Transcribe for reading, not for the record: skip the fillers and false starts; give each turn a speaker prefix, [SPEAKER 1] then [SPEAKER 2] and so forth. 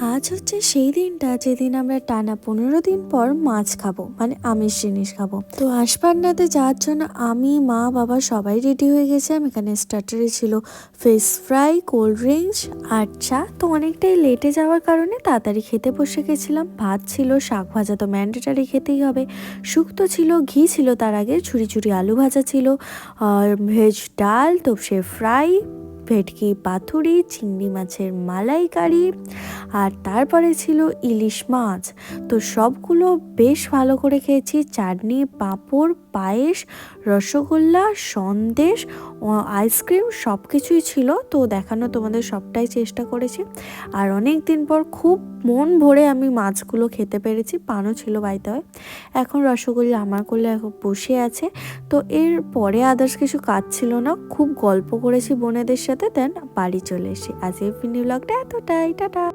[SPEAKER 1] আজ হচ্ছে সেই দিনটা যেদিন আমরা টানা 15 দিন পর মাছ খাবো, মানে আমিষ জিনিস খাবো। তো আশপান্নাতে যাওয়ার জন্য আমি, মা, বাবা সবাই রেডি হয়ে গেছিলাম। এখানে স্টার্টারে ছিল ফিশ ফ্রাই, কোল্ড ড্রিঙ্কস আর চা। তো অনেকটাই লেটে যাওয়ার কারণে তাড়াতাড়ি খেতে বসে গেছিলাম। ভাত ছিল, শাক ভাজা তো ম্যান্ডেটারি খেতেই হবে, শুক্তো ছিল, ঘি ছিল, তার আগে ঝুরি ঝুরি আলু ভাজা ছিল, আর ভেজ ডাল, তোপসে ফ্রাই, ভেটকি পাতুরি, চিংড়ি মাছের মালাইকারি, আর তারপরে ছিল ইলিশ মাছ। তো সবগুলো বেশ ভালো করে খেয়েছি। চাটনি, পাঁপড়, পায়েস, রসগোল্লা, সন্দেশ, আইসক্রিম সব কিছুই ছিল। তো দেখানো তোমাদের সবটাই চেষ্টা করেছি। আর অনেক দিন পর খুব মন ভরে আমি মাছগুলো খেতে পেরেছি। পানও ছিল বাইতে হয়। এখন রসগোল্লা আমার করলে এখন বসে আছে। তো এর পরে আদার্স কিছু কাজ ছিল না, খুব গল্প করেছি বোনেদের সাথে, দেন বাড়ি চলে এসেছি। আজকের মিনি ব্লগটা এতটাই, টাটা।